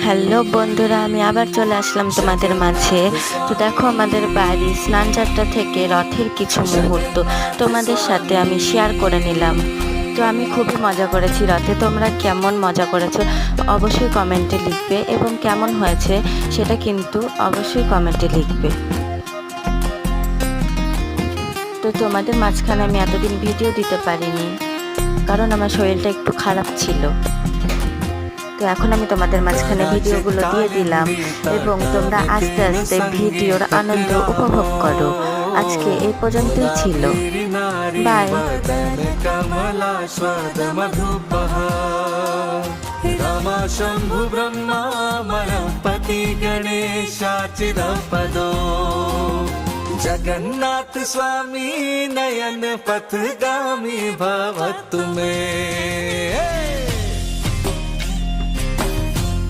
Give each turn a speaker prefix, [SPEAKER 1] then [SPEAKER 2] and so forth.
[SPEAKER 1] Hello বন্ধুরা, আমি আবার চলে আসলাম তোমাদের মাঝে। তো দেখো, আমাদের বাড়ি স্নানযাত্রা থেকে রথের কিছু মুহূর্ত তোমাদের সাথে আমি শেয়ার করে নিলাম। তো আমি খুবই মজা করেছি রথে। তোমরা কেমন মজা করেছো অবশ্যই কমেন্টে লিখবে, এবং কেমন হয়েছে সেটা কিন্তু অবশ্যই কমেন্টে লিখবে। তো তোমাদের মাঝখানে আমি এতদিন ভিডিও দিতে পারিনি, কারণ আমার শরীরটা একটু খারাপ ছিল। তো এখন আমি তোমাদের মাঝখানে ভিডিওগুলো দিয়ে দিলাম, এবং তোমরা আস্তে আস্তে ভিডিওর আনন্দ উপভোগ করো। আজকে এই পর্যন্তই ছিল। বাই।
[SPEAKER 2] रामा शंभु ब्रह्मा मणपति गणेशाचिरपदो जगन्नाथ स्वामी नयन पथगामी भवतु मे।